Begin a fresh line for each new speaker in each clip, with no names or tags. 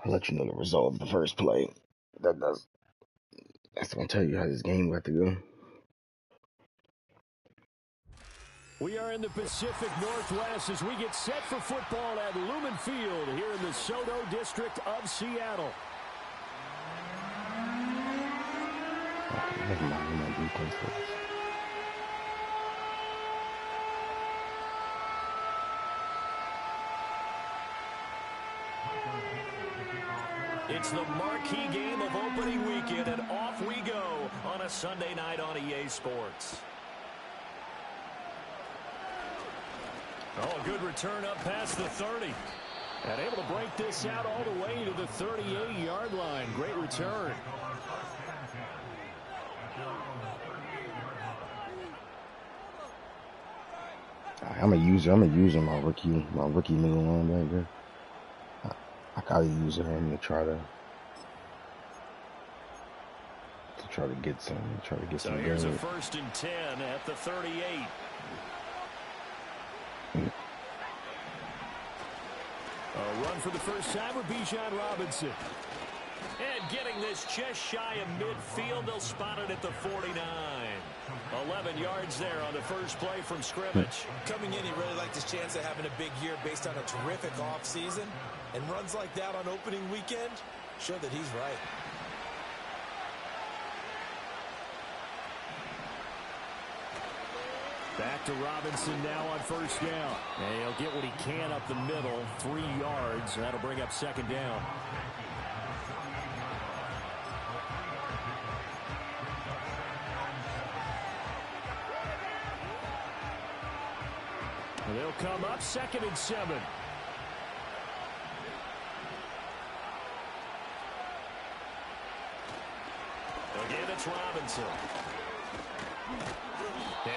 I'll let you know the result of the first play. That's gonna tell you how this game got to go.
We are in the Pacific Northwest as we get set for football at Lumen Field here in the Soto district of Seattle.
Okay, never mind. My defense first.
It's the marquee game of opening weekend, and off we go on a Sunday night on EA Sports. Oh, a good return up past the 30. And able to break this out all the way to the 38-yard line. Great return.
I'm a user. I'm using my rookie middle linebacker. I gotta use him to try to get some.
So here's a 1st and 10 at the 38. A run for the first time with Bijan Robinson. And getting this just shy of midfield, they'll spot it at the 49. 11 yards there on the first play from scrimmage.
Coming in, he really liked his chance of having a big year based on a terrific offseason. And runs like that on opening weekend show that he's right.
Back to Robinson now on first down. And he'll get what he can up the middle, 3 yards. That'll bring up second down. And they'll come up 2nd and 7. Again, it's Robinson.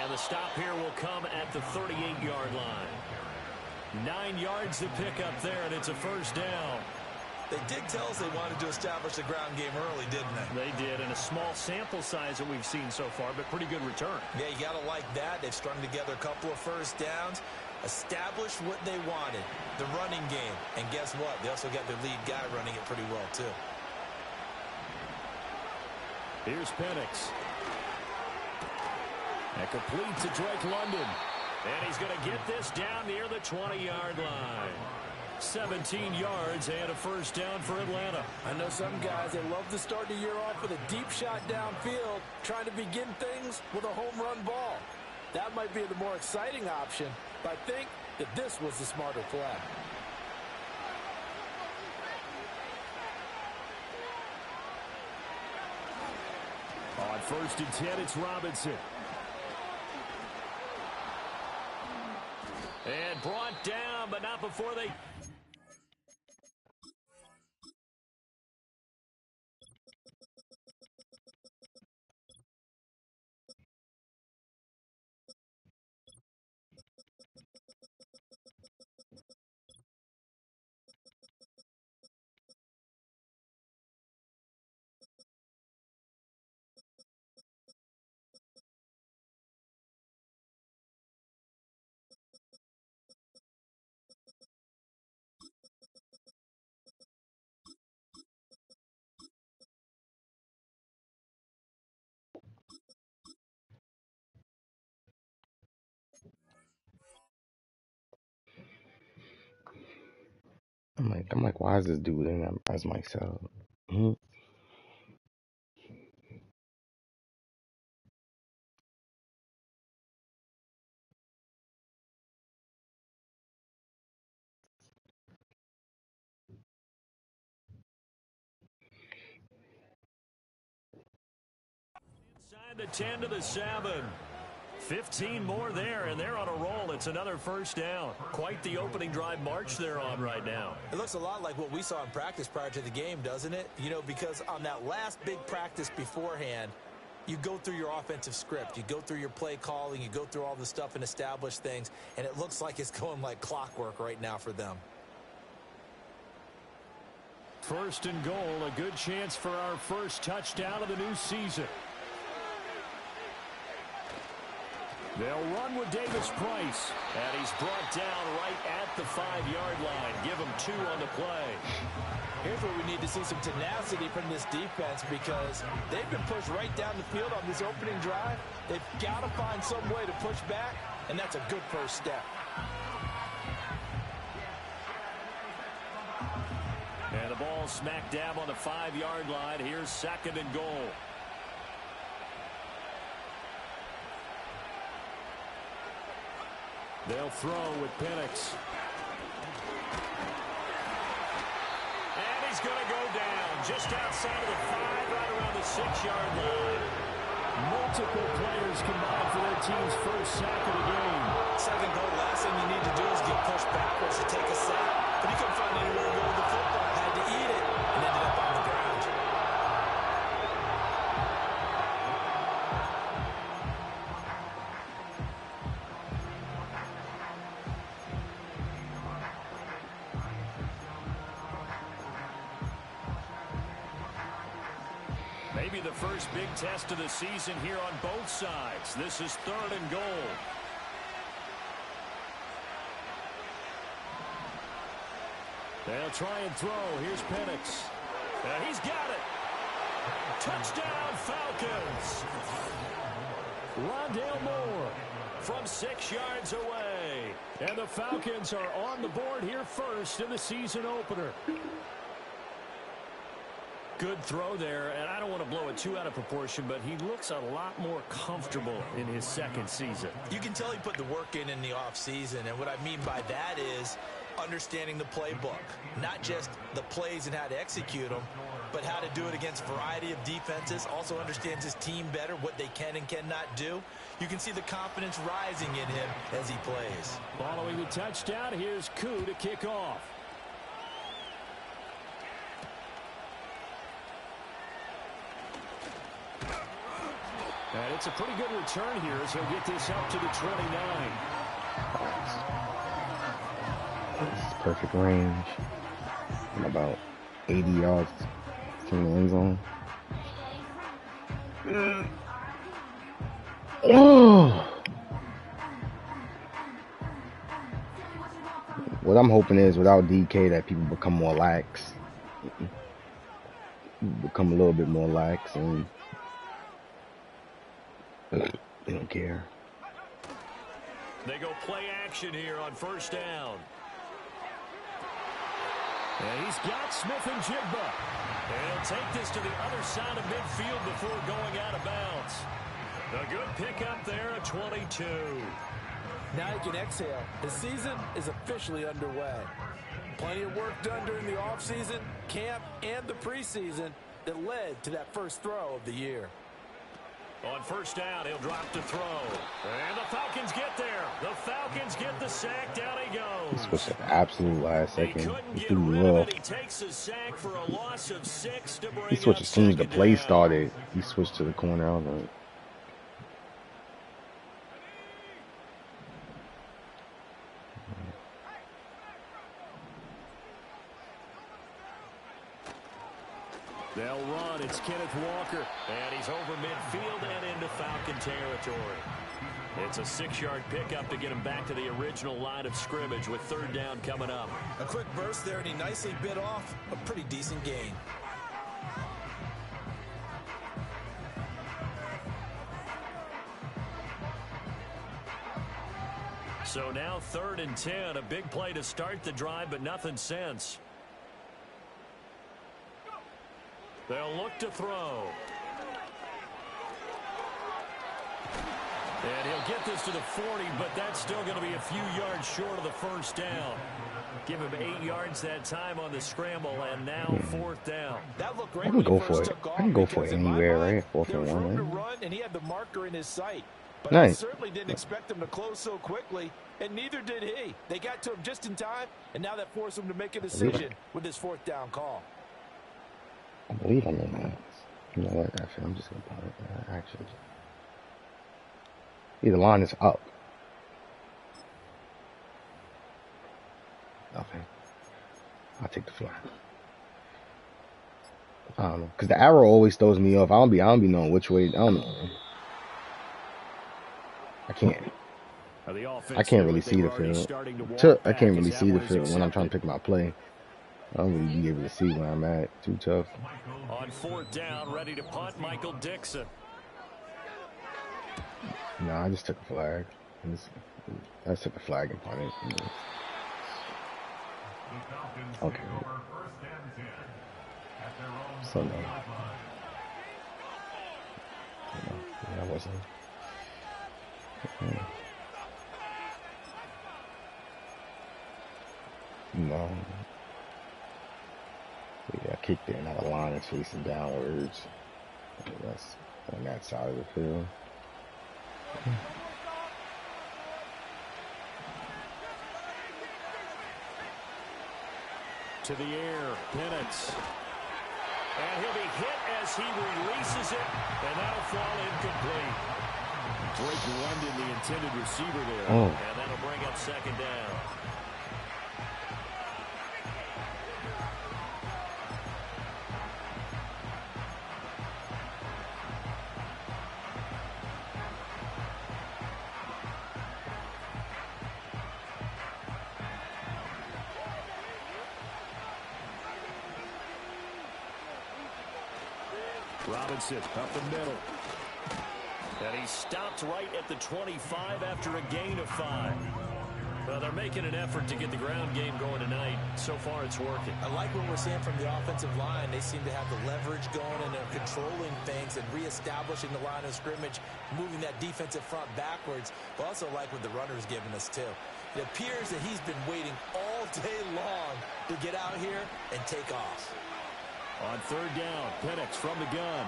And the stop here will come at the 38-yard line. 9 yards to pick up there, and it's a first down.
They did tell us they wanted to establish the ground game early, didn't they?
They did, and a small sample size that we've seen so far, but pretty good return.
Yeah, you got to like that. They've strung together a couple of first downs, established what they wanted, the running game. And guess what? They also got their lead guy running it pretty well, too.
Here's Penix. And complete to Drake London. And he's going to get this down near the 20-yard line. 17 yards and a first down for Atlanta.
I know some guys, they love to start the year off with a deep shot downfield, trying to begin things with a home run ball. That might be the more exciting option, but I think that this was the smarter play.
On 1st and 10, it's Robinson. And brought down, but not before they...
I'm like, why is this dude in as myself?
Inside the 10 to the 7. 15 more there, and they're on a roll. It's another first down. Quite the opening drive march they're on right now.
It looks a lot like what we saw in practice prior to the game, doesn't it? You know, because on that last big practice beforehand, you go through your offensive script. You go through your play calling. You go through all the stuff and establish things, and it looks like it's going like clockwork right now for them.
1st and goal, a good chance for our first touchdown of the new season. They'll run with Davis Price. And he's brought down right at the 5-yard line. Give him 2 on the play.
Here's where we need to see some tenacity from this defense because they've been pushed right down the field on this opening drive. They've got to find some way to push back, and that's a good first step.
And the ball smack dab on the 5-yard line. Here's 2nd and goal. They'll throw with Penix. And he's going to go down just outside of the 5, right around the 6-yard line. Multiple players combined for their team's first sack of the game.
2nd goal, last thing you need to do is get pushed backwards to take a sack. But he couldn't find anywhere to go with the football. Had to eat it and ended up on the ground.
Maybe the first big test of the season here on both sides. This is 3rd and goal. They'll try and throw. Here's Penix. And he's got it. Touchdown, Falcons. Rondale Moore from 6 yards away. And the Falcons are on the board here first in the season opener. Good throw there, and I don't want to blow it too out of proportion, but he looks a lot more comfortable in his 2nd season.
You can tell he put the work in the offseason, and what I mean by that is understanding the playbook. Not just the plays and how to execute them, but how to do it against a variety of defenses. Also understands his team better, what they can and cannot do. You can see the confidence rising in him as he plays.
Following the touchdown, here's Koo to kick off. And it's a pretty good return here as he'll get this up to the 29.
This is perfect range. I'm about 80 yards from the end zone. Oh. What I'm hoping is without DK that people become more lax. Become a little bit more lax and they don't care.
They go play action here on 1st down. And he's got Smith and Jigba. And he'll take this to the other side of midfield before going out of bounds. A good pickup there at 22.
Now he can exhale. The season is officially underway. Plenty of work done during the offseason, camp, and the preseason that led to that first throw of the year.
On 1st down, he'll drop to throw. And the Falcons get there. The Falcons get the sack. Down he goes.
This was an absolute last second.
He couldn't get rid of it. He takes a sack for a loss of 6 to bring
He switched as soon as the play started. He switched to the corner. I was like,
they'll run. It's Kenneth Walker. And he's over midfield and into Falcon territory. It's a 6-yard pickup to get him back to the original line of scrimmage with 3rd down coming up.
A quick burst there, and he nicely bit off a pretty decent gain.
So now 3rd and 10. A big play to start the drive, but nothing since. They'll look to throw. And he'll get this to the 40, but that's still going to be a few yards short of the 1st down. Give him 8 yards that time on the scramble, and now 4th down.
That looked great.
I can go for it. I can go for it anywhere, right? 4th and 1,
to
right?
run, and he had the marker in his sight. But
Nice.
I certainly didn't expect him to close so quickly, and neither did he. They got to him just in time, and now that forced him to make a decision with this 4th down call.
I believe I'm in that. You know what? Actually, I'm just going to put it. Actually, the line is up. Okay. I'll take the fly. I don't know. Because the arrow always throws me off. I don't be knowing which way. I don't know. I can't.
The offense
I can't really
looked like
see
they
the
were already
field.
starting to walk
I
back
can't
as
really
that
see the
one is
field when I'm trying to
accepted.
pick my play. I don't really be able to see where I'm at. Too tough.
On 4th down, ready to punt, Michael Dixon.
No, I just took a flag. I just took a flag and punted. Okay. So no. That wasn't. No. Yeah, I kicked it. Now the line is facing downwards. That's on that side of the field.
To the air, Penix. And he'll be hit as he releases it, and that'll fall incomplete. Drake London, the intended receiver there, and that'll bring up 2nd down. Robinson up the middle. And he stopped right at the 25 after a gain of 5. Well, they're making an effort to get the ground game going tonight. So far, it's working.
I like what we're seeing from the offensive line. They seem to have the leverage going, and they're controlling things and reestablishing the line of scrimmage, moving that defensive front backwards. But also like what the runner's giving us, too. It appears that he's been waiting all day long to get out here and take off.
On 3rd down, Penix from the gun.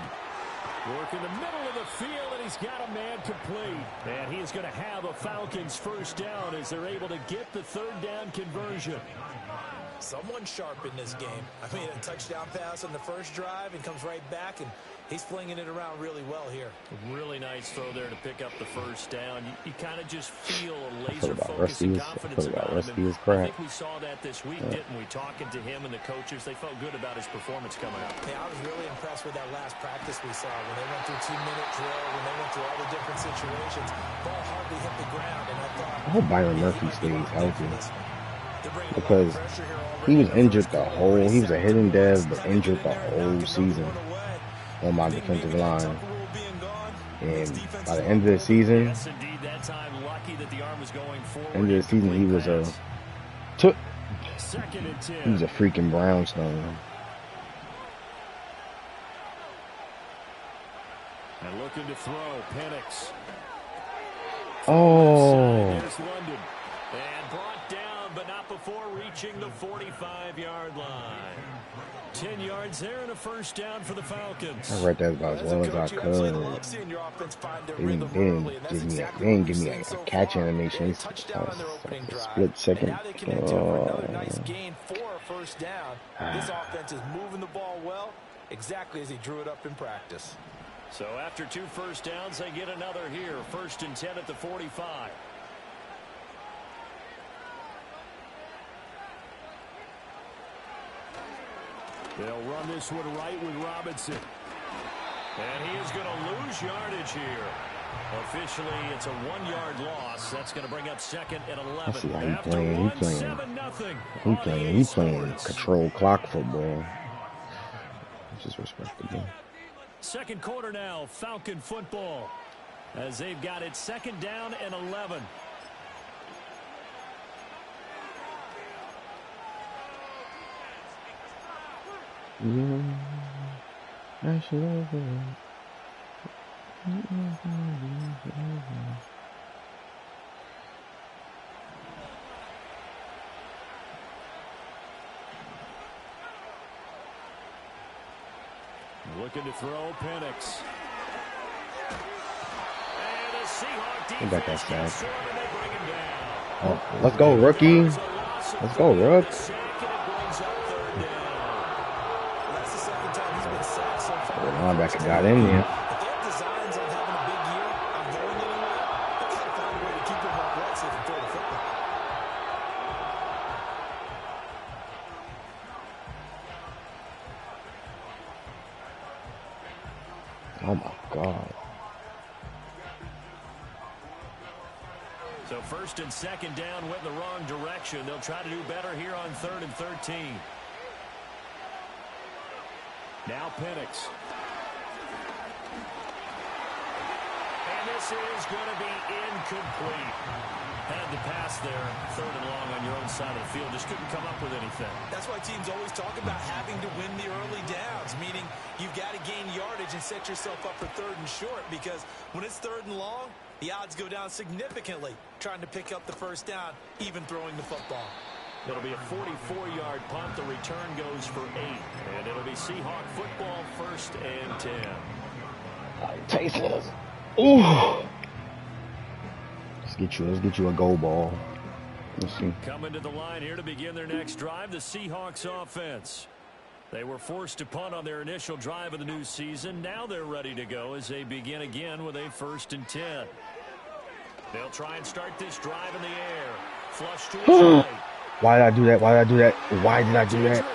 Work in the middle of the field, and he's got a man complete. And he is going to have a Falcons 1st down as they're able to get the 3rd down conversion.
Someone sharp in this game. I mean, a touchdown pass on the first drive and comes right back, and he's flinging it around really well here.
Really nice throw there to pick up the 1st down. You kind of just feel a laser focus and confidence about him. I think we saw that this week, didn't we? Talking to him and the coaches, they felt good about his performance coming up.
Yeah, I was really impressed with that last practice we saw when they went through 2-minute drill, when they went through all the different situations. Ball hardly hit the ground, and I thought,
I hope Byron Murphy stays healthy because he was injured he was a hidden dev, but injured the whole season on my defensive line. And by the end of the season, he was a freaking brownstone.
And looking to throw, Penix.
Oh.
And brought down, but not before reaching the 45-yard line. 10 yards there and a 1st down for the Falcons.
I read that about as well as I could. They didn't give me a catch animation. Split second.
Nice gain for a 1st down. This offense is moving the ball well, exactly as he drew it up in practice.
So after 2 1st downs, they get another here. 1st and 10 at the 45. They'll run this one right with Robinson. And he is going to lose yardage here. Officially, it's a 1-yard loss. That's going to bring up 2nd and 11.
I see how he's playing control clock football. Which is respectable.
2nd quarter now, Falcon football. As they've got it 2nd down and 11. Looking to throw, Penix. And a Seahawk defense gets to him, and they bring him down.
Oh, let's go, rookie. Let's go, Rook. The linebacker got in there. Oh my God.
So first and second down went in the wrong direction. They'll try to do better here on 3rd and 13. Now Penix. And this is going to be incomplete. Had the pass there, 3rd and long on your own side of the field. Just couldn't come up with anything.
That's why teams always talk about having to win the early downs, meaning you've got to gain yardage and set yourself up for 3rd and short, because when it's 3rd and long, the odds go down significantly trying to pick up the first down, even throwing the football.
It'll be a 44-yard punt. The return goes for 8. And it'll be Seahawk football, 1st and 10.
Tasteless. Ooh. Let's get you a goal ball. Let's see.
Coming to the line here to begin their next drive, the Seahawks offense. They were forced to punt on their initial drive of the new season. Now they're ready to go as they begin again with a 1st and 10. They'll try and start this drive in the air. Flush to his right.
Why did I do that? Why did I do that? Why did I do that?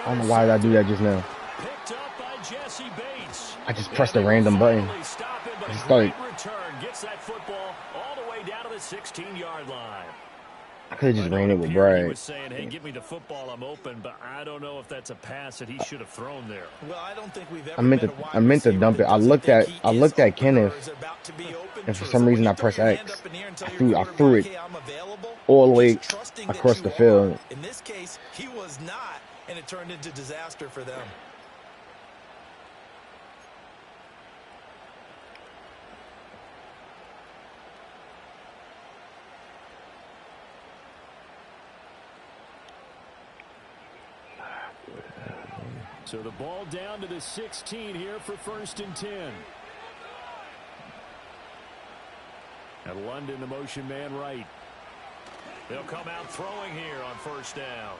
I don't know why did I do that just now.
Picked up by Jesse Bates.
I just pressed a random button. I just started.
Return gets that football all the way down to the 16-yard line.
I could have just ran it with Brad.
He was saying, hey, give me the football, I'm open, but I don't know if that's a pass that he should have thrown there.
Well, I don't think we've ever
I meant to dump it. I looked at Kenneth, and for some reason I pressed X. I threw it all the way across the field.
In this case, he was not, and it turned into disaster for them.
So the ball down to the 16 here for 1st and 10. And London, the motion man right. They'll come out throwing here on 1st down.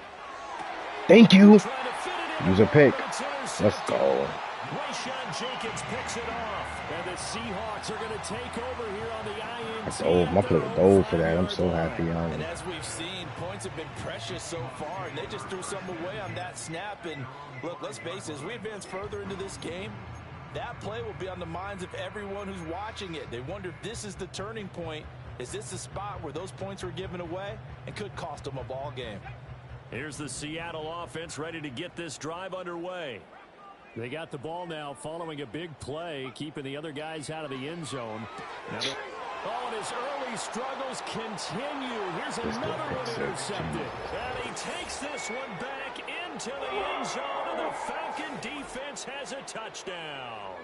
Thank you. Use a pick. Let's go.
Rayshawn Jenkins picks it off. And the Seahawks are going to take over here on the INT.
That's old. My player gold for that. I'm so happy on it.
And as we've seen, points have been precious so far, and they just threw something away on that snap. And look, let's face it, as we advance further into this game, that play will be on the minds of everyone who's watching it. They wonder if this is the turning point. Is this the spot where those points were given away and could cost them a ball game?
Here's the Seattle offense ready to get this drive underway. They got the ball now following a big play, keeping the other guys out of the end zone. Now and his early struggles continue. Here's another one intercepted. And he takes this one back into the end zone, and the Falcon defense has a touchdown.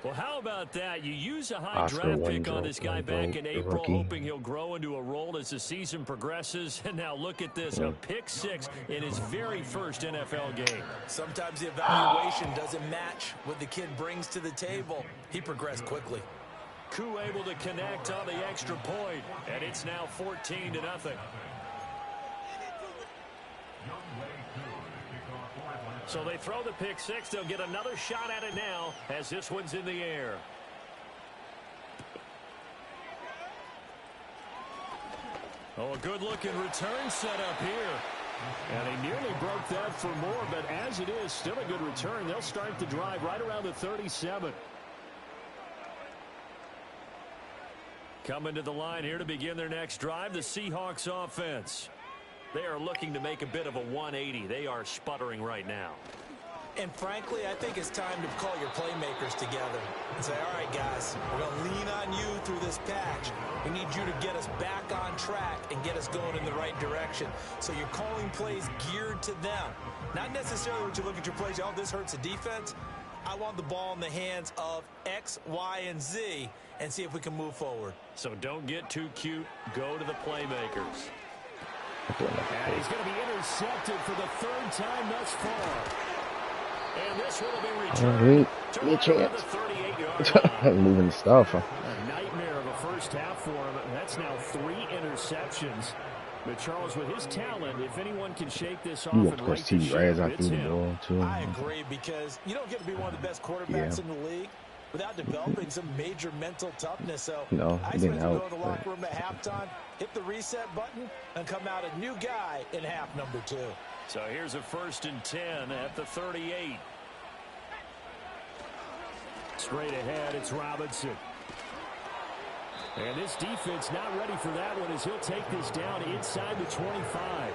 Well, how about that? You use a high draft pick on this guy back in April, hoping he'll grow into a role as the season progresses. And now look at this, a pick 6 in his very first NFL game.
Sometimes the evaluation doesn't match what the kid brings to the table. He progressed quickly.
Koo able to connect on the extra point, and it's now 14-0. So they throw the pick 6. They'll get another shot at it now as this one's in the air. Oh, a good-looking return set up here. And he nearly broke that for more, but as it is, still a good return. They'll start the drive right around the 37. Coming to the line here to begin their next drive, the Seahawks offense. They are looking to make a bit of a 180. They are sputtering right now.
And frankly, I think it's time to call your playmakers together and say, all right, guys, we're going to lean on you through this patch. We need you to get us back on track and get us going in the right direction. So you're calling plays geared to them. Not necessarily when you look at your plays, oh, this hurts the defense. I want the ball in the hands of X, Y, and Z and see if we can move forward.
So don't get too cute. Go to the playmakers. And he's going to be intercepted for the 3rd time thus far. And this will be returned
Give me a chance. Moving stuff.
A nightmare of a first half for him. That's now 3 interceptions. But Charles, with his talent, if anyone can shake this off and right the ship, it's him.
I agree, because you don't get to be one of the best quarterbacks in the league without developing some major mental toughness. So I expect to go in the locker room at halftime, hit the reset button, and come out a new guy in half number 2.
So here's a 1st and 10 at the 38. Straight ahead, it's Robinson. And this defense not ready for that one as he'll take this down inside the 25.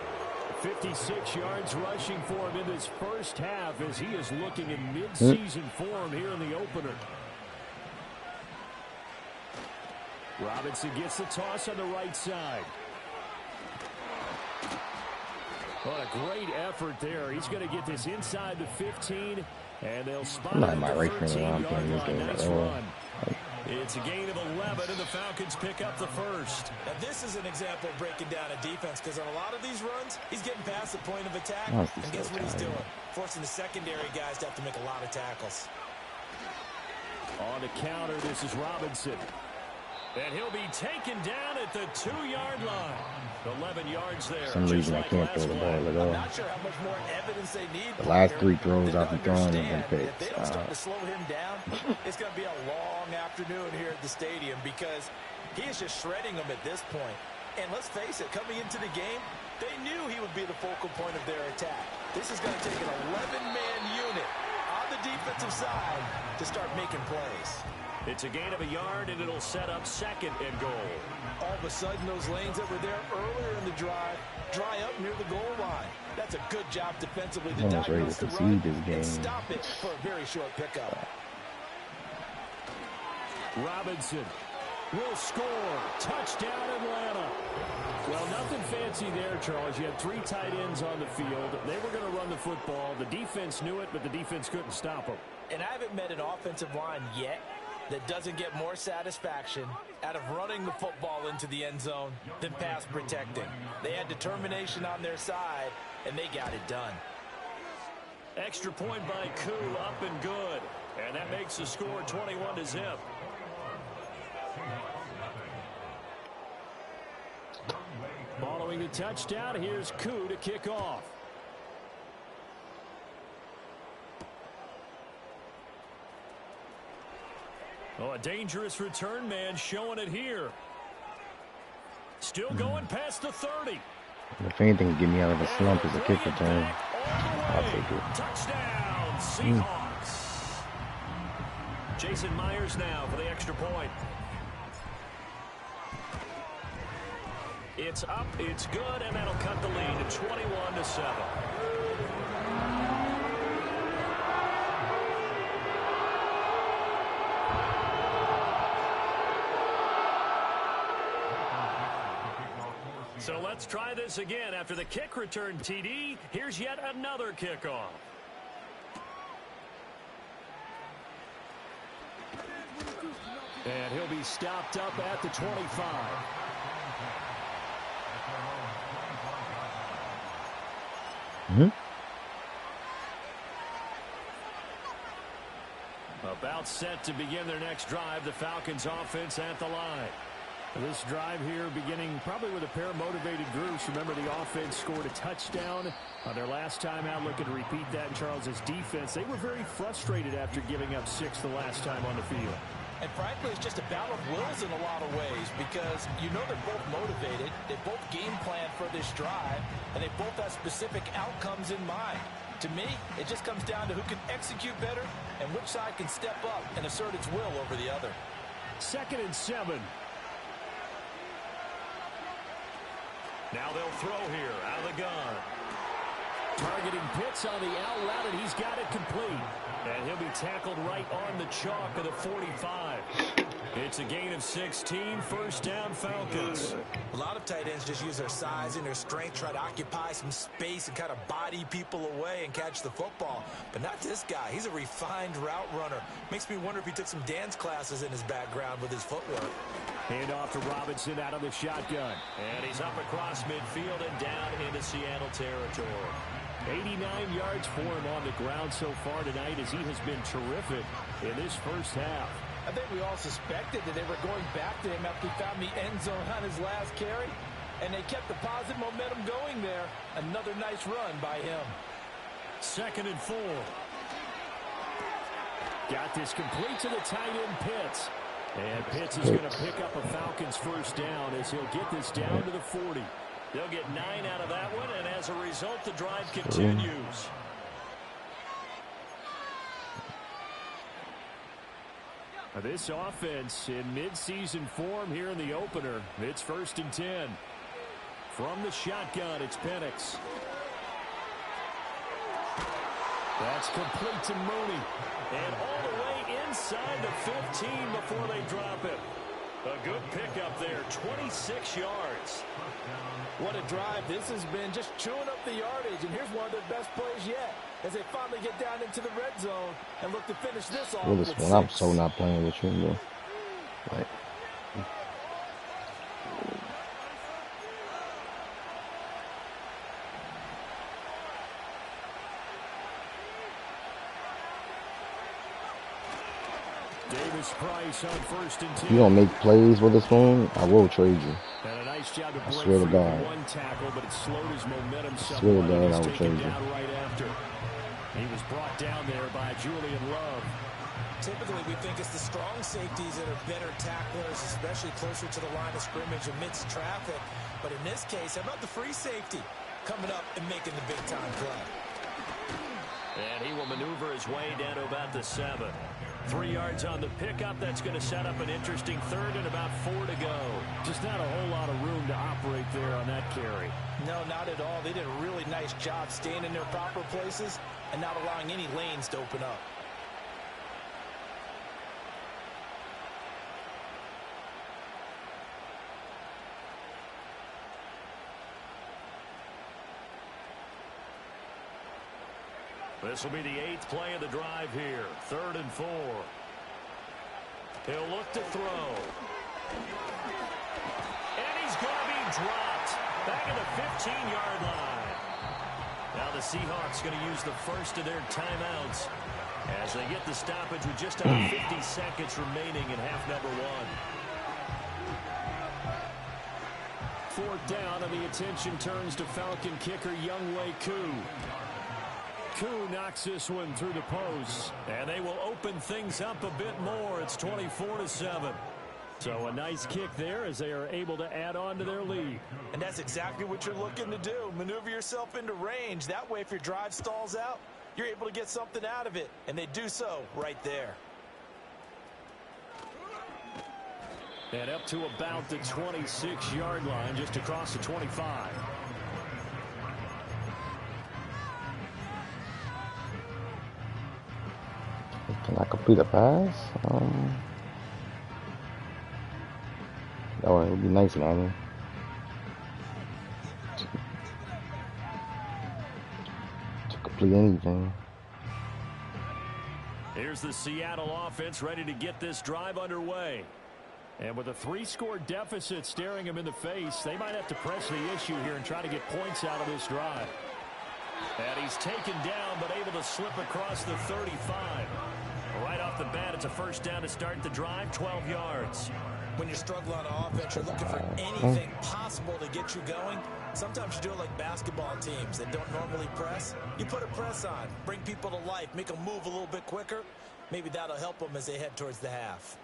56 yards rushing for him in this first half as he is looking in mid-season form here in the opener. Robinson gets the toss on the right side. What a great effort there. He's going to get this inside the 15, and they'll spot it at the 13-yard line. Nice run. It's a gain of 11, and the Falcons pick up the first.
Now, this is an example of breaking down a defense, because on a lot of these runs, he's getting past the point of attack, and guess what he's doing? Forcing the secondary guys to have to make a lot of tackles.
On the counter, this is Robinson. And he'll be taken down at the 2-yard line. 11 yards there.
For some reason, I can't throw the ball at all.
I'm not sure how much more evidence they need.
The last 3 throws I've been throwing have been picks.
If they don't start to slow him down, it's going to be a long afternoon here at the stadium because he is just shredding them at this point. And let's face it, coming into the game, they knew he would be the focal point of their attack. This is going to take an 11-man unit on the defensive side to start making plays.
It's a gain of a yard, and it'll set up 2nd and goal.
All of a sudden, those lanes that were there earlier in the drive dry up near the goal line. That's a good job defensively to diagnose the run and stop it for a very short pickup.
Robinson will score. Touchdown, Atlanta. Well, nothing fancy there, Charles. You had 3 tight ends on the field. They were going to run the football. The defense knew it, but the defense couldn't stop them.
And I haven't met an offensive line yet that doesn't get more satisfaction out of running the football into the end zone than pass protecting. They had determination on their side, and they got it done.
Extra point by Koo, up and good. And that makes the score 21-0. Following the touchdown, here's Koo to kick off. Oh, a dangerous return man showing it here. Still going past the 30.
If anything can get me out of a slump is a kick return. I'll take it.
Touchdown, Seahawks. Jason Myers now for the extra point. It's up, it's good, and that'll cut the lead to 21-7. So let's try this again. After the kick return TD, here's yet another kickoff. And he'll be stopped up at the 25. About set to begin their next drive, the Falcons offense at the line. This drive here beginning probably with a pair of motivated groups. Remember, the offense scored a touchdown on their last time out. Looking to repeat that in Charles's defense. They were very frustrated after giving up 6 the last time on the field.
And frankly, it's just a battle of wills in a lot of ways because you know they're both motivated. They both game plan for this drive, and they both have specific outcomes in mind. To me, it just comes down to who can execute better and which side can step up and assert its will over the other.
2nd and 7. Now they'll throw here out of the gun. Targeting Pitts on the out route, and he's got it complete. And he'll be tackled right on the chalk of the 45. It's a gain of 16, first down Falcons.
A lot of tight ends just use their size and their strength, try to occupy some space and kind of body people away and catch the football. But not this guy. He's a refined route runner. Makes me wonder if he took some dance classes in his background with his footwork.
Hand off to Robinson out of the shotgun. And he's up across midfield and down into Seattle territory. 89 yards for him on the ground so far tonight as he has been terrific in this first half.
I think we all suspected that they were going back to him after he found the end zone on his last carry, and they kept the positive momentum going there. Another nice run by him.
2nd and 4. Got this complete to the tight end Pitts. And Pitts is going to pick up a Falcons first down as he'll get this down to the 40. They'll get 9 out of that one, and as a result, the drive continues. This offense in midseason form here in the opener. It's 1st and 10. From the shotgun, it's Penix. That's complete to Mooney. And all the way inside the 15 before they drop it. A good pickup there, 26 yards.
What a drive this has been, just chewing up the yardage. And here's one of their best plays yet, as they finally get down into the red zone and look to finish this off with 6.
I'm so not playing with you, bro. Like,
Davis Price on 1st and 10.
If you don't make plays with this phone, I will trade you.
And a nice job to
I
break
swear to
free
God.
with one tackle, but it slowed his momentum somewhat.
Swear to God,
He's
I will
taken
trade you.
down right after. He was brought down there by Julian Love.
Typically, we think it's the strong safeties that are better tacklers, especially closer to the line of scrimmage amidst traffic. But in this case, how about the free safety coming up and making the big-time play?
And he will maneuver his way down to about the 7. 3 yards on the pickup. That's going to set up an interesting 3rd and about 4 to go. Just not a whole lot of room to operate there on that carry.
No, not at all. They did a really nice job staying in their proper places and not allowing any lanes to open up.
This will be the 8th play of the drive here. 3rd and 4. He'll look to throw. And he's going to be dropped back at the 15-yard line. Now the Seahawks going to use the first of their timeouts as they get the stoppage with just under 50 seconds remaining in half number 1. 4th down, and the attention turns to Falcon kicker Younghoe Koo. Koo knocks this one through the post, and they will open things up a bit more. It's 24-7. So a nice kick there as they are able to add on to their lead.
And that's exactly what you're looking to do. Maneuver yourself into range. That way, if your drive stalls out, you're able to get something out of it. And they do so right there.
And up to about the 26-yard line, just across the 25.
Can I complete a pass? Oh, it would be nice, man. To complete anything.
Here's the Seattle offense ready to get this drive underway. And with a 3-score deficit staring him in the face, they might have to press the issue here and try to get points out of this drive. And he's taken down, but able to slip across the 35. Right off the bat, it's a 1st down to start the drive, 12 yards.
When you're struggling on offense, you're looking for anything possible to get you going. Sometimes you do it like basketball teams that don't normally press. You put a press on, bring people to life, make them move a little bit quicker. Maybe that'll help them as they head towards the half.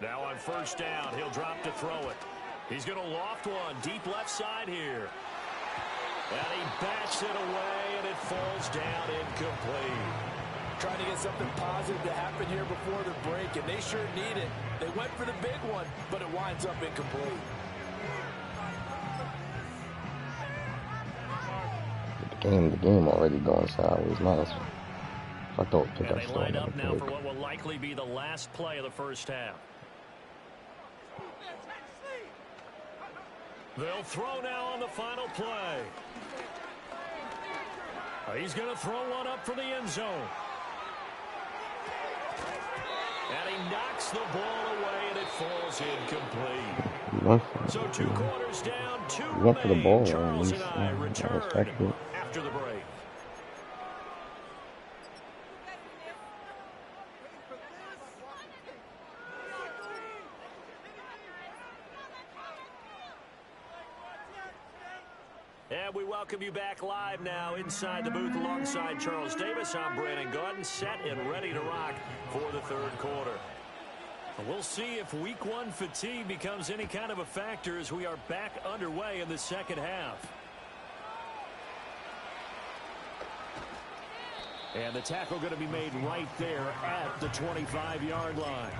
Now on 1st down, he'll drop to throw it. He's going to loft one deep left side here. And he bats it away, and it falls down incomplete.
Trying to get something positive to happen here before the break, and they sure need it. They went for the big one, but it winds up incomplete.
The game already going sideways. Nice. I thought
and they line up now for what will likely be the last play of the 1st half. They'll throw now on the final play. He's going to throw one up for the end zone. And he knocks the ball away, and it falls incomplete. So 2 quarters down, 2
went for the ball.
Charles and I return after the break. And we welcome you back live now inside the booth alongside Charles Davis. I'm Brandon Gaudin, set and ready to rock for the 3rd quarter. We'll see if week 1 fatigue becomes any kind of a factor as we are back underway in the 2nd half. And the tackle going to be made right there at the 25-yard line.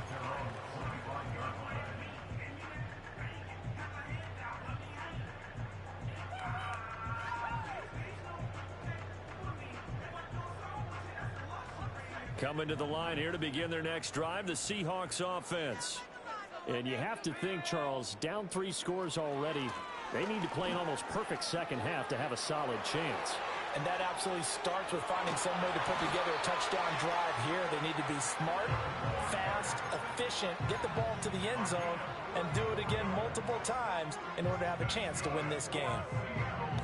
Coming to the line here to begin their next drive, the Seahawks offense. And you have to think, Charles, down 3 scores already. They need to play an almost perfect second half to have a solid chance.
And that absolutely starts with finding some way to put together a touchdown drive here. They need to be smart, fast, efficient, get the ball to the end zone, and do it again multiple times in order to have a chance to win this game.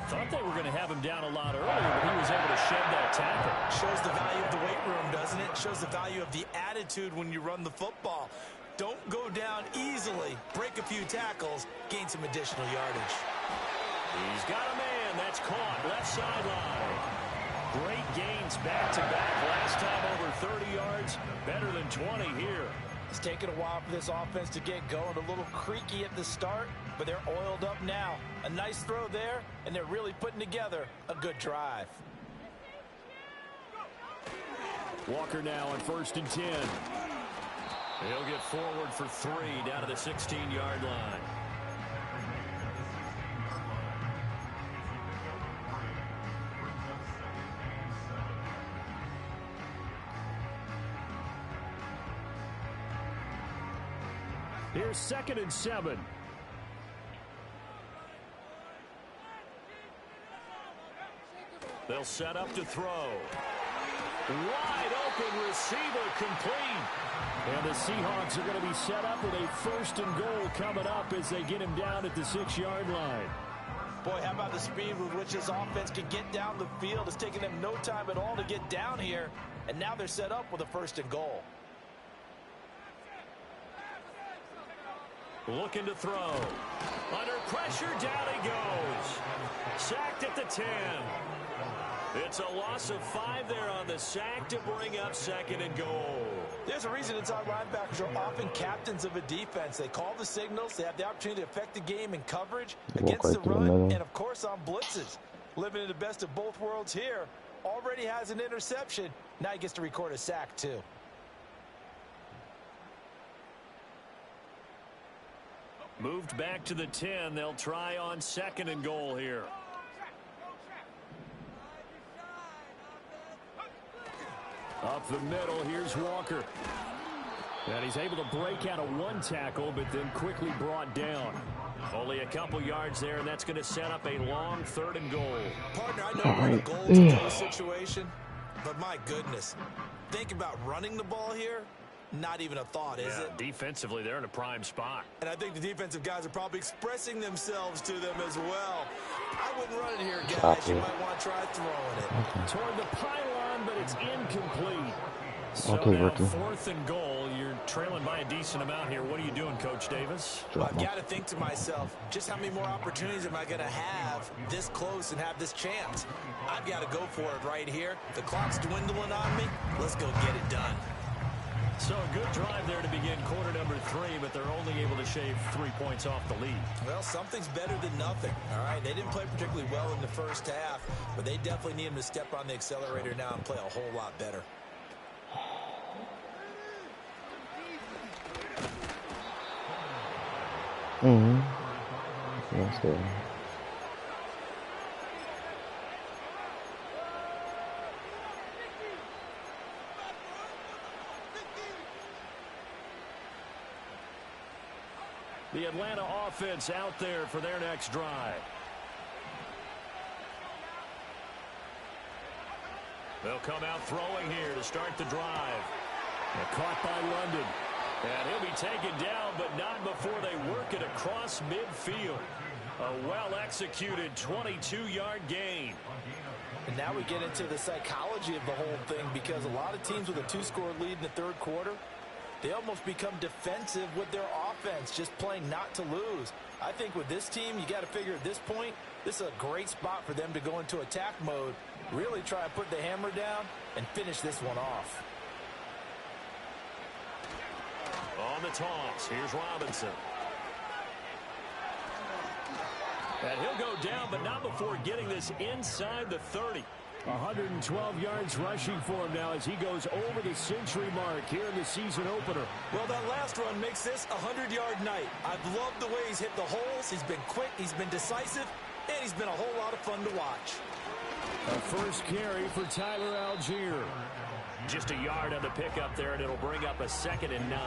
Thought they were going to have him down a lot earlier, but he was able to shed that tackle.
Shows the value of the weight room, doesn't it? Shows the value of the attitude when you run the football. Don't go down easily. Break a few tackles. Gain some additional yardage.
He's got a man. That's caught. Left sideline. Great gains back-to-back. Last time over 30 yards. Better than 20 here.
It's taken a while for this offense to get going. A little creaky at the start, but they're oiled up now. A nice throw there, and they're really putting together a good drive.
Walker now on 1st and 10. He'll get forward for 3 down to the 16-yard line. Here's 2nd and 7. They'll set up to throw. Wide open receiver complete. And the Seahawks are going to be set up with a 1st and goal coming up as they get him down at the 6-yard line.
Boy, how about the speed with which this offense can get down the field? It's taken them no time at all to get down here. And now they're set up with a 1st and goal.
Looking to throw. Under pressure, down he goes. Sacked at the 10. It's a loss of 5 there on the sack to bring up 2nd and goal.
There's a reason inside linebackers are often captains of a defense. They call the signals. They have the opportunity to affect the game in coverage, against the run, and, of course, on blitzes. Living in the best of both worlds here. Already has an interception. Now he gets to record a sack, too.
Moved back to the 10. They'll try on 2nd and goal here. Up the middle, here's Walker. And he's able to break out of 1 tackle, but then quickly brought down. Only a couple yards there, and that's going to set up a long 3rd and goal.
Partner, I know we're in a goal-to-goal situation, but my goodness. Think about running the ball here. Not even a thought, is it?
Defensively, they're in a prime spot.
And I think the defensive guys are probably expressing themselves to them as well. I wouldn't run it here, guys. You might want to try throwing it.
Toward the pylon, but it's incomplete. So
Okay,
now
rookie.
4th and goal. You're trailing by a decent amount here. What are you doing, Coach Davis?
Well, I've got to think to myself, just how many more opportunities am I going to have this close and have this chance? I've got to go for it right here. The clock's dwindling on me. Let's go get it done.
So a good drive there to begin quarter number 3, but they're only able to shave 3 points off the lead.
Well, something's better than nothing, all right? They didn't play particularly well in the first half, but they definitely need them to step on the accelerator now and play a whole lot better.
That's good.
The Atlanta offense out there for their next drive. They'll come out throwing here to start the drive. And caught by London. And he'll be taken down, but not before they work it across midfield. A well-executed 22-yard gain.
And now we get into the psychology of the whole thing, because a lot of teams with a 2-score lead in the 3rd quarter, they almost become defensive with their offense, just playing not to lose. I think with this team, you got to figure at this point, this is a great spot for them to go into attack mode, really try to put the hammer down and finish this one off.
On the toss, here's Robinson. And he'll go down, but not before getting this inside the 30. 112 yards rushing for him now as he goes over the century mark here in the season opener.
Well, that last run makes this a 100-yard night. I've loved the way he's hit the holes. He's been quick, he's been decisive, and he's been a whole lot of fun to watch.
A first carry for Tyler Algier. Just a yard on the pickup there, and it'll bring up a 2nd and 9.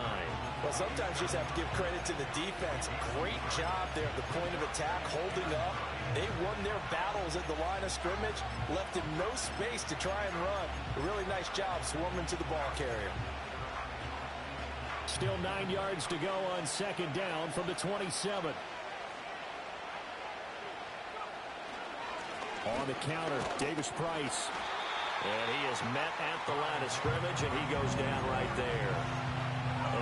Well, sometimes you just have to give credit to the defense. Great job there at the point of attack, holding up. They won their battles at the line of scrimmage, left him no space to try and run. A really nice job swarming to the ball carrier.
Still 9 yards to go on 2nd down from the 27. On the counter, Davis Price. And he is met at the line of scrimmage, and he goes down right there.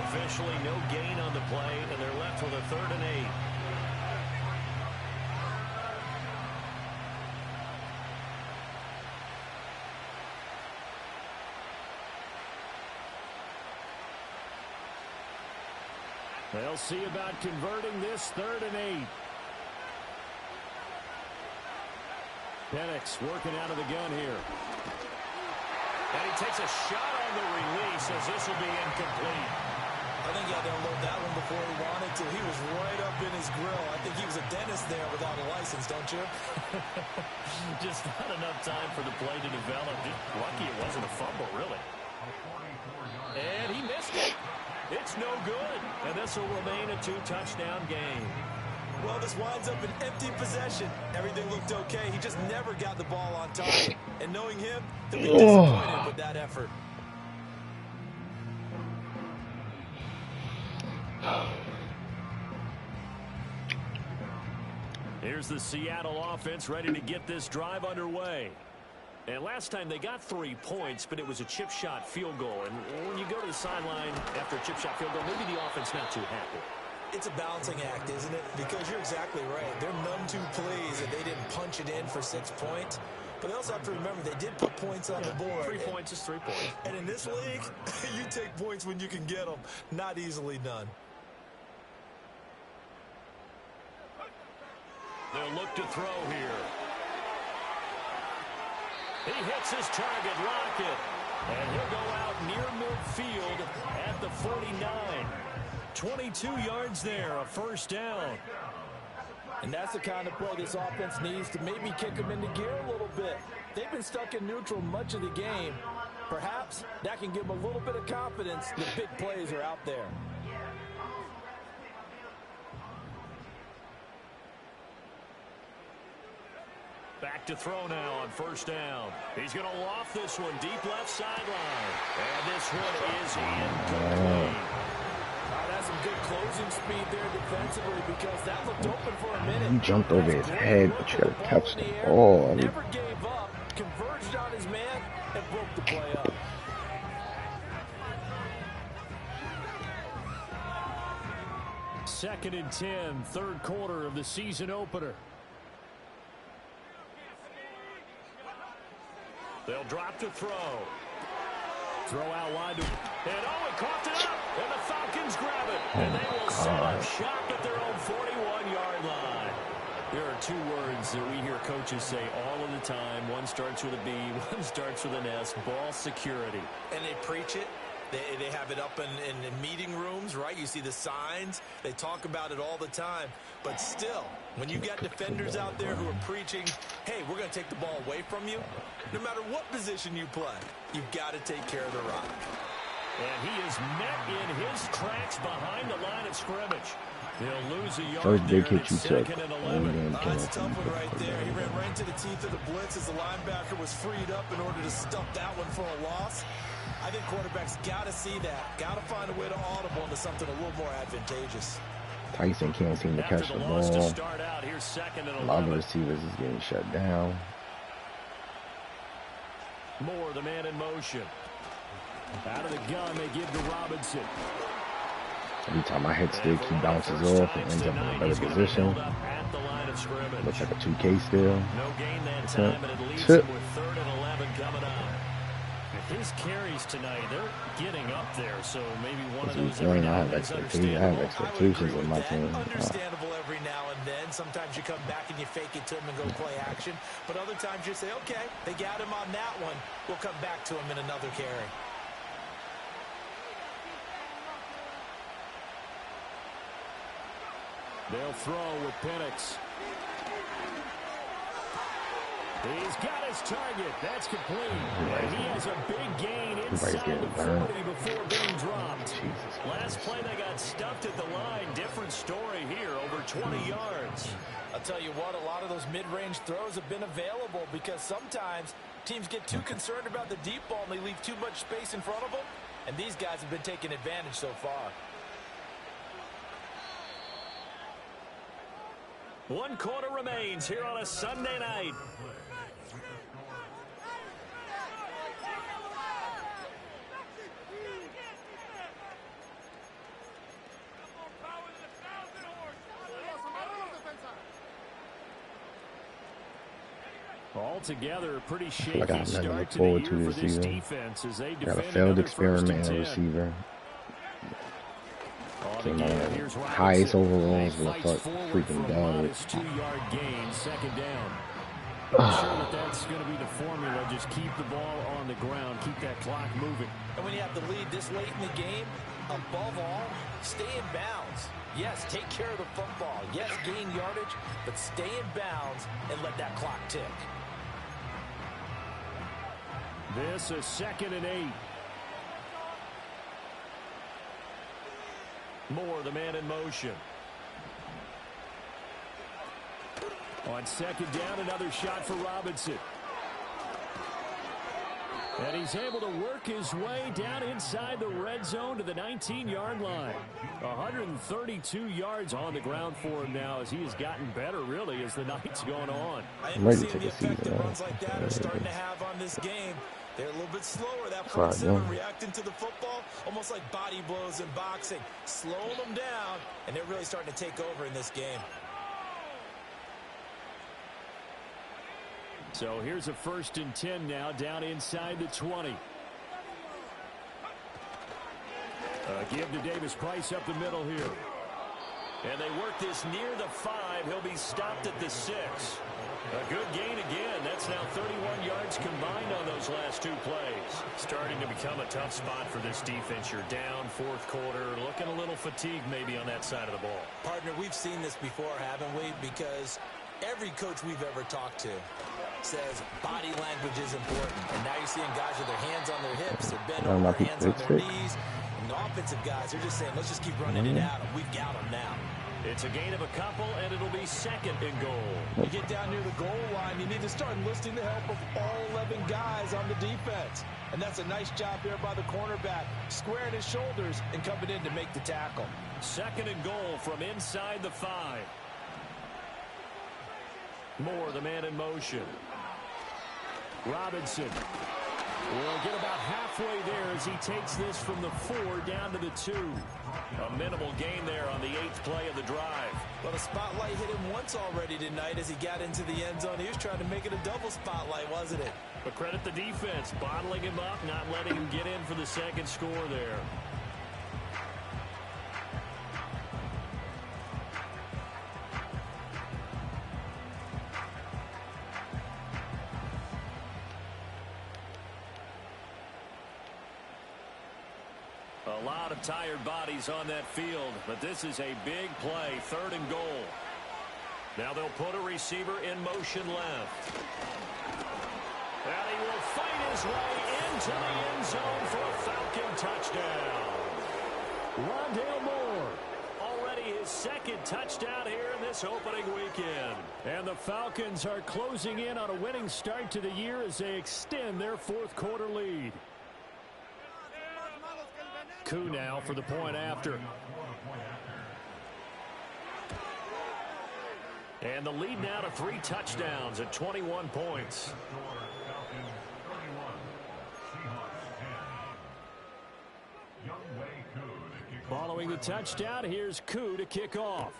Officially no gain on the play, and they're left with a 3rd and 8. They'll see about converting this 3rd and 8. Penix working out of the gun here. And he takes a shot on the release as this will be incomplete.
I think he had to unload that one before he wanted to. He was right up in his grill. I think he was a dentist there without a license, don't you?
Just not enough time for the play to develop. Just lucky it wasn't a fumble, really. And he missed it. It's no good. And this will remain a 2-touchdown game.
Well, this winds up an empty possession. Everything looked okay. He just never got the ball on target. And knowing him, he'll be disappointed with that effort.
Here's the Seattle offense ready to get this drive underway. And last time they got 3 points, but it was a chip shot field goal. And when you go to the sideline after a chip shot field goal, maybe the offense not too happy.
It's a balancing act, isn't it? Because you're exactly right. They're none too pleased that they didn't punch it in for 6 points. But they also have to remember they did put points on the board.
3 points is 3 points.
And in this league, you take points when you can get them. Not easily done.
They'll look to throw here. He hits his target, Lockett. And he'll go out near midfield at the 49. 22 yards there, a 1st down.
And that's the kind of play this offense needs to maybe kick them into gear a little bit. They've been stuck in neutral much of the game. Perhaps that can give them a little bit of confidence that big plays are out there.
Back to throw now on 1st down. He's going to loft this one deep left sideline. And this one is incomplete.
That's some good closing speed there defensively because that looked open for a minute.
He jumped over his head, but you got to catch the ball.
Never gave up, converged on his man, and broke the play up.
Second and 10, 3rd quarter of the season opener. They'll drop to throw. Throw out wide. And he coughed it up. And the Falcons grab it. And they will set up shop at their own 41-yard line. There are 2 words that we hear coaches say all of the time. One starts with a B, one starts with an S. Ball security.
And they preach it. They have it up in meeting rooms, right? You see the signs. They talk about it all the time. But still, when you got defenders out there who are preaching, hey, we're going to take the ball away from you, no matter what position you play, you've got to take care of the rock.
And he is met in his tracks behind the line of scrimmage. They'll lose a yard.
First big
there
hit you
at
took.
2nd and 11.
That's a tough one right there. He ran right into the teeth of the blitz as the linebacker was freed up in order to stuff that one for a loss. I think quarterbacks got to see that. Got to find a way to audible into something a little more advantageous.
Tyson can't seem to catch the ball. A lot of receivers is getting shut down.
Moore, the man in motion. Out of the gun, they give to Robinson.
Every time I hit stick, he bounces off and ends up in a better position. Looks like a 2K still.
No gain that time, and it leaves him with 3rd and 11 coming up. His carries tonight, they're getting up there, so maybe one of those every now and then.
I have expectations of my team.
Understandable every now and then. Sometimes you come back and you fake it to him and go play action. But other times you say, okay, they got him on that one. We'll come back to him in another carry.
They'll throw with Penix. He's got his target. That's complete. And he has a big gain inside the 40 before being dropped. Last play, they got stuffed at the line. Different story here, over 20 yards.
I'll tell you what, a lot of those mid-range throws have been available because sometimes teams get too concerned about the deep ball and they leave too much space in front of them. And these guys have been taking advantage so far.
1 quarter remains here on a Sunday night. Altogether, a pretty shaky start to the year for this defense as they defend
got a failed experiment at receiver. Highest overalls will start freaking down.
2-yard gain, second down. I'm sure that's going to be the formula. Just keep the ball on the ground, keep that clock moving.
And when you have the lead this late in the game, above all, stay in bounds. Yes, take care of the football. Yes, gain yardage, but stay in bounds and let that clock tick.
This is 2nd and 8. Moore, the man in motion. On 2nd down, another shot for Robinson. And he's able to work his way down inside the red zone to the 19-yard line. 132 yards on the ground for him now as he has gotten better, really, as the night's gone on.
I am seeing the effect that runs like that are starting to have on this game. They're a little bit slower. That front seven reacting to the football, almost like body blows in boxing. Slowing them down, and they're really starting to take over in this game.
So here's a 1st and 10 now, down inside the 20. Give to Davis Price up the middle here. And they work this near the 5. He'll be stopped at the 6. A good gain again. That's now 31 yards combined on those last 2 plays. Starting to become a tough spot for this defense. You're down 4th quarter, looking a little fatigued maybe on that side of the ball.
Partner, we've seen this before, haven't we? Because every coach we've ever talked to says body language is important. And now you're seeing guys with their hands on their hips, they're bent over, hands on their knees. And the offensive guys, they're just saying, let's just keep running it at them. We've got them now.
It's a gain of a couple, and it'll be 2nd and goal.
You get down near the goal line, you need to start enlisting the help of all 11 guys on the defense. And that's a nice job there by the cornerback, squaring his shoulders and coming in to make the tackle.
2nd and goal from inside the 5. Moore, the man in motion. Robinson will get about halfway there as he takes this from the 4 down to the 2. A minimal gain there on the 8th play of the drive.
Well, the spotlight hit him once already tonight as he got into the end zone. He was trying to make it a double spotlight, wasn't it?
But credit the defense, bottling him up, not letting him get in for the 2nd score there. A lot of tired bodies on that field, but this is a big play, 3rd and goal. Now they'll put a receiver in motion left. And he will fight his way into the end zone for a Falcon touchdown. Rondale Moore, already his 2nd touchdown here in this opening weekend. And the Falcons are closing in on a winning start to the year as they extend their 4th quarter lead. Koo now for the point after. And the lead now to 3 touchdowns at 21 points. Following the touchdown, here's Koo to kick off.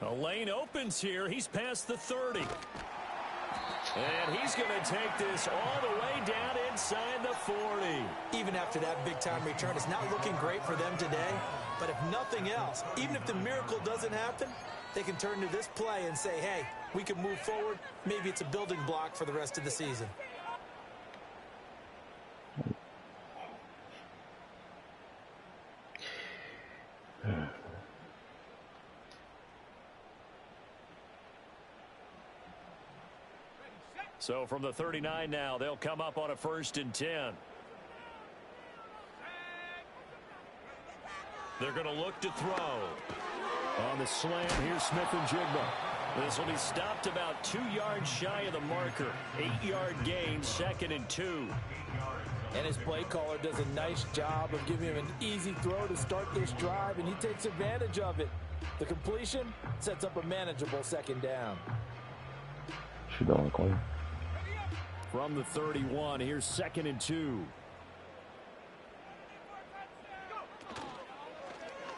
A lane opens here. He's past the 30. And he's going to take this all the way down inside the 40.
even after that big-time return. It's not looking great for them today, but if nothing else, even if the miracle doesn't happen, they can turn to this play and say, hey, we can move forward. Maybe it's a building block for the rest of the season.
So from the 39 now, they'll come up on a 1st and 10. They're going to look to throw. On the slam, here's Smith and Jigba. This will be stopped about 2 yards shy of the marker. 8-yard gain, 2nd and 2.
And his play caller does a nice job of giving him an easy throw to start this drive, and he takes advantage of it. The completion sets up a manageable 2nd down.
From the 31, here's 2nd and 2.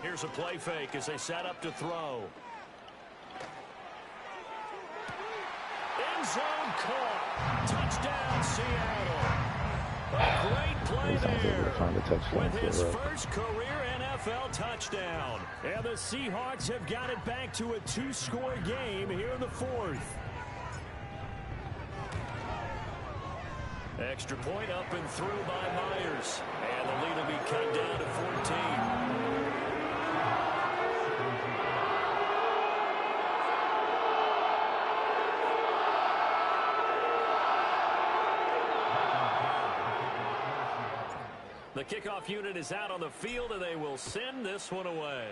Here's a play fake as they set up to throw. End zone caught. Touchdown, Seattle. A great play there with his first career NFL touchdown. And the Seahawks have got it back to a 2-score game here in the 4th. Extra point up and through by Myers. And the lead will be cut down to 14. The kickoff unit is out on the field, and they will send this one away.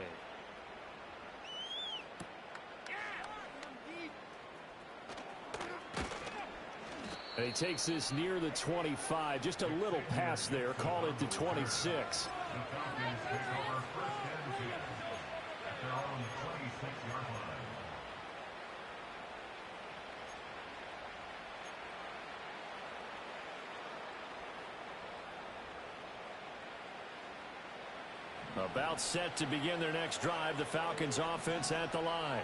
And he takes this near the 25. Just a little pass there. Call it the 26. About set to begin their next drive. The Falcons offense at the line.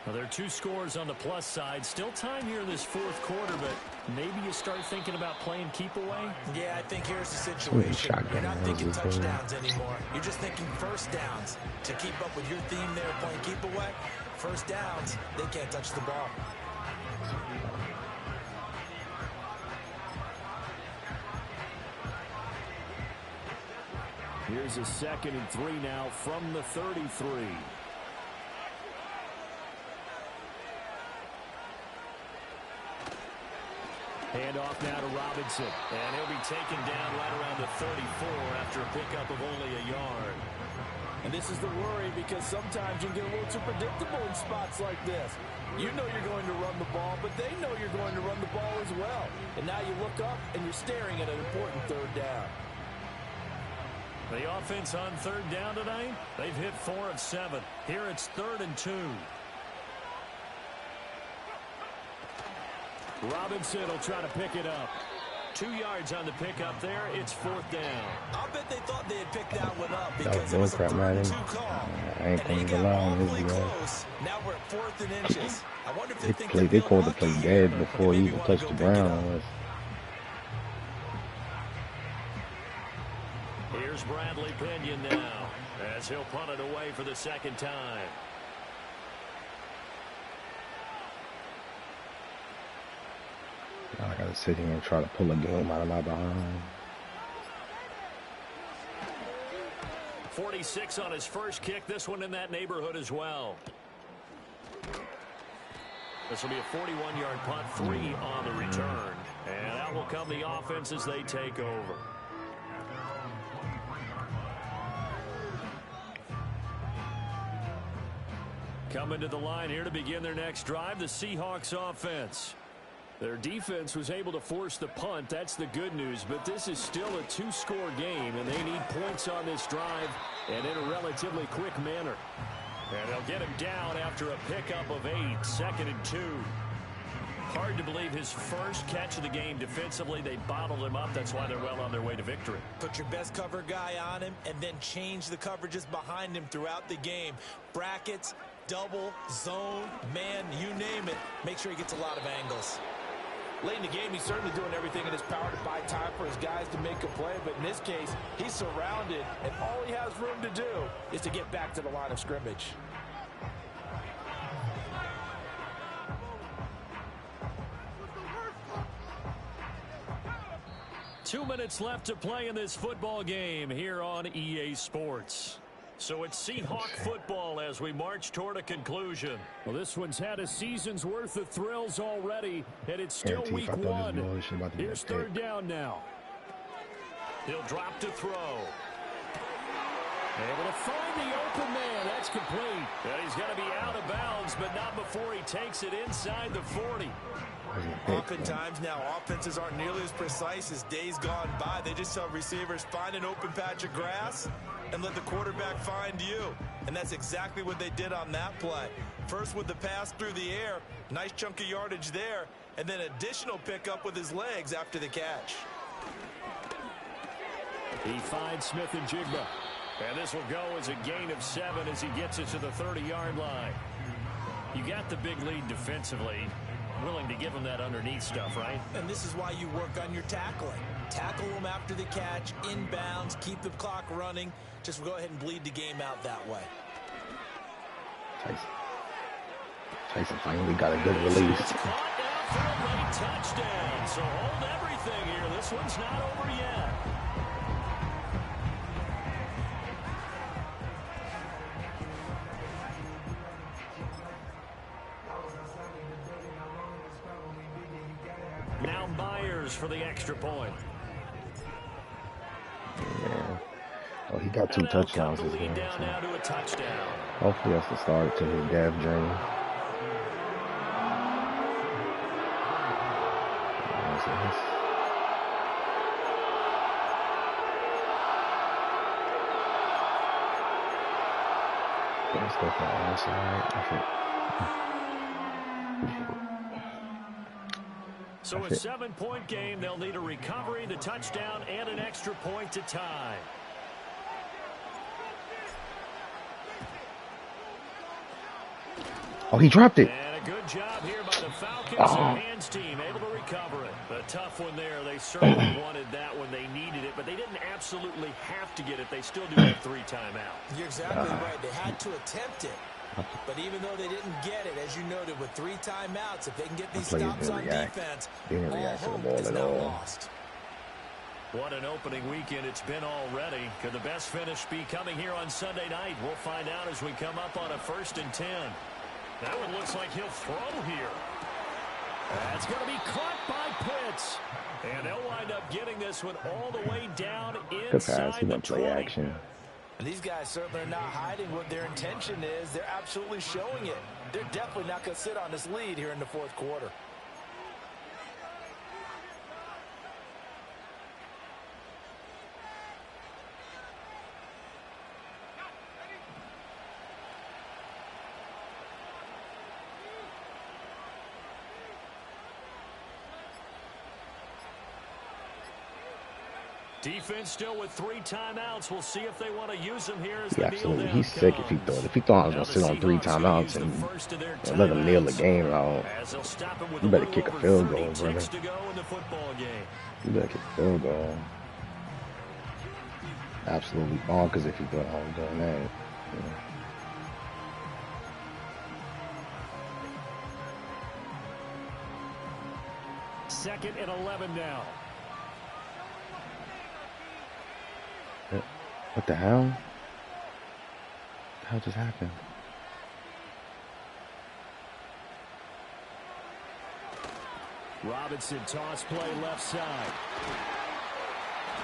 Well, there are 2 scores on the plus side. Still time here in this 4th quarter, but maybe you start thinking about playing keep away.
Yeah, I think here's the situation. You're not thinking touchdowns anymore. You're just thinking 1st downs. To keep up with your theme there, playing keep away, 1st downs, they can't touch the ball.
Here's a 2nd and 3 now from the 33. Handoff now to Robinson. And he'll be taken down right around the 34 after a pickup of only a yard.
And this is the worry, because sometimes you get a little too predictable in spots like this. You know you're going to run the ball, but they know you're going to run the ball as well. And now you look up and you're staring at an important 3rd down.
The offense on 3rd down tonight, they've hit 4 of 7. Here it's 3rd and 2. Robinson will try to pick it up. 2 yards on the pickup there. It's 4th down.
I'll bet they thought they had picked that one up because it was a 3rd and 2 call.
I ain't going to lie.
Now we're at 4th and inches. I wonder if they think
they called the play dead before he even touched the ground.
Here's Bradley Pinion now as he'll punt it away for the 2nd time.
I gotta sit here and try to pull a game out of my behind.
46 on his first kick. This one in that neighborhood as well. This will be a 41-yard punt, 3 on the return. And out will come the offense as they take over. Coming to the line here to begin their next drive, the Seahawks offense. Their defense was able to force the punt. That's the good news. But this is still a 2-score game, and they need points on this drive and in a relatively quick manner. And they'll get him down after a pickup of 8, 2nd and 2. Hard to believe his first catch of the game defensively. They bottled him up. That's why they're well on their way to victory.
Put your best cover guy on him and then change the coverages behind him throughout the game. Brackets, double, zone, man, you name it. Make sure he gets a lot of angles.
Late in the game, he's certainly doing everything in his power to buy time for his guys to make a play. But in this case, he's surrounded, and all he has room to do is to get back to the line of scrimmage.
2 minutes left to play in this football game here on EA Sports. So it's Seahawk football as we march toward a conclusion. Well, this one's had a season's worth of thrills already, and it's still week one. Here's third down now. He'll drop to throw. Able to find the open man. That's complete. And he's going to be out of bounds, but not before he takes it inside the 40.
Oftentimes now, offenses aren't nearly as precise as days gone by. They just tell receivers, find an open patch of grass and let the quarterback find you. And that's exactly what they did on that play. First with the pass through the air, nice chunk of yardage there, and then additional pickup with his legs after the catch.
He finds Smith and Jigba. And this will go as a gain of 7 as he gets it to the 30-yard line. You got the big lead defensively. Willing to give him that underneath stuff, right?
And this is why you work on your tackling. Tackle them after the catch, inbounds, keep the clock running. Just go ahead and bleed the game out that way.
Tyson finally got a good release.
Caught down for a late touchdown. So hold everything here. This one's not over yet. Now Myers for the extra point.
Yeah. Oh, he got 2 touchdowns this game.
Down now to a touchdown.
Hopefully that's the start to his dev journey. Let's go for the outside.
So a 7-point game, they'll need a recovery, the touchdown, and an extra point to tie.
Oh, he dropped it.
And a good job here by the Falcons and hands team, able to recover it. A tough one there. They certainly wanted that when they needed it, but they didn't absolutely have to get it. They still do have 3 timeouts.
You're exactly right. They had to attempt it. But even though they didn't get it, as you noted, with 3 timeouts, if they can get these stops on defense, all hope is now lost.
What an opening weekend it's been already. Could the best finish be coming here on Sunday night? We'll find out as we come up on a 1st and 10. That one looks like he'll throw here. That's going to be caught by Pitts. And they'll wind up getting this one all the way down inside the 20.
Action.
And these guys certainly are not hiding what their intention is. They're absolutely showing it. They're definitely not going to sit on this lead here in the 4th quarter.
Defense still with 3 timeouts. We'll see if they want to use them here as the
absolutely. He's sick if he thought. If he thought I was going to sit on 3 timeouts and let him kneel the game out, you better kick a field goal, brother. You better kick a field goal. Absolutely bonkers if he thought I was doing that. Yeah.
Second and 11 now.
What the hell? What the hell just happened?
Robinson toss play left side.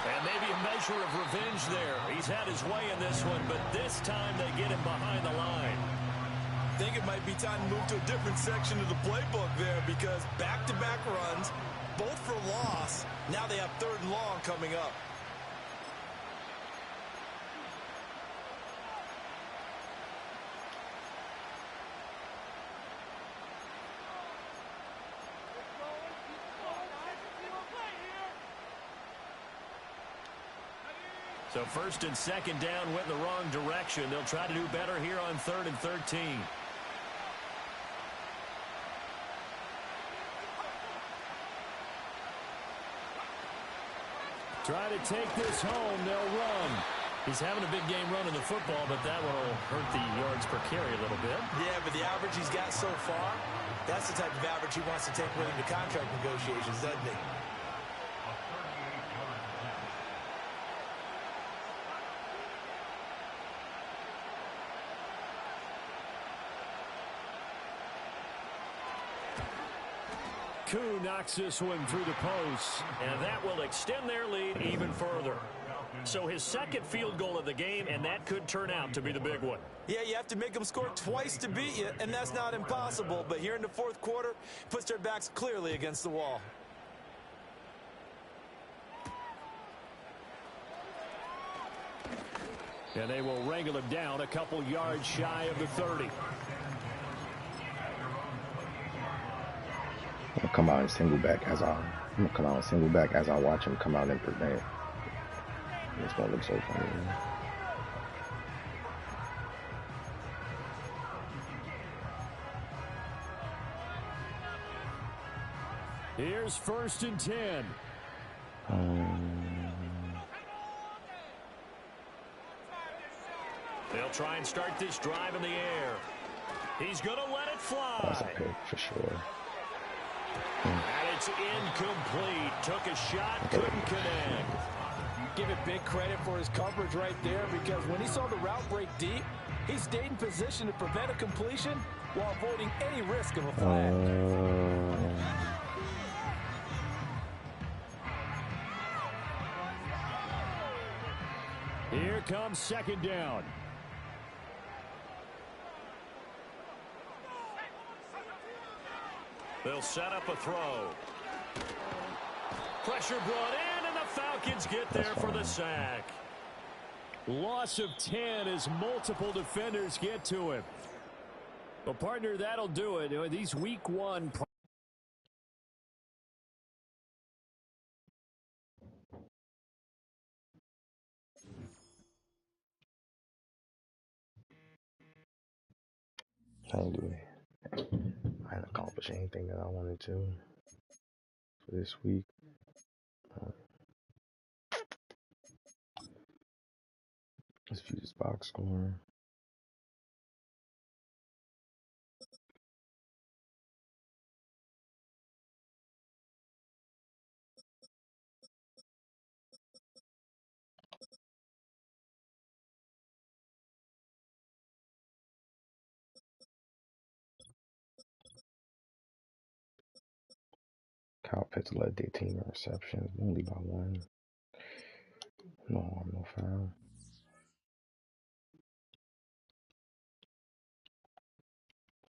And maybe a measure of revenge there. He's had his way in this one, but this time they get him behind the line.
I think it might be time to move to a different section of the playbook there, because back-to-back runs, both for loss. Now they have 3rd and long coming up.
So 1st and 2nd down went in the wrong direction. They'll try to do better here on 3rd and 13. Try to take this home. They'll run. He's having a big game running the football, but that one will hurt the yards per carry a little bit.
Yeah, but the average he's got so far, that's the type of average he wants to take with him to contract negotiations, doesn't he?
Koo knocks this one through the post, and that will extend their lead even further. So his second field goal of the game, and that could turn out to be the big one.
Yeah, you have to make them score twice to beat you, and that's not impossible. But here in the fourth quarter, puts their backs clearly against the wall.
And they will wrangle him down a couple yards shy of the 30.
I'm gonna come out and single back as I watch him come out and prevent. It's gonna look so funny.
Here's 1st and 10. They'll try and start this drive in the air. He's going to let it fly.
That's a pick for sure.
And it's incomplete. Took a shot, couldn't connect.
Give it big credit for his coverage right there, because when he saw the route break deep, he stayed in position to prevent a completion while avoiding any risk of a flag.
Here comes 2nd down. They'll set up a throw. Pressure brought in, and the Falcons get there for the sack. Loss of 10 as multiple defenders get to him. Well, partner, that'll do it. These week 1...
I didn't accomplish anything that I wanted to for this week. Let's view this box score. Kyle Pitts led their team in receptions, only by 1. No harm, no foul.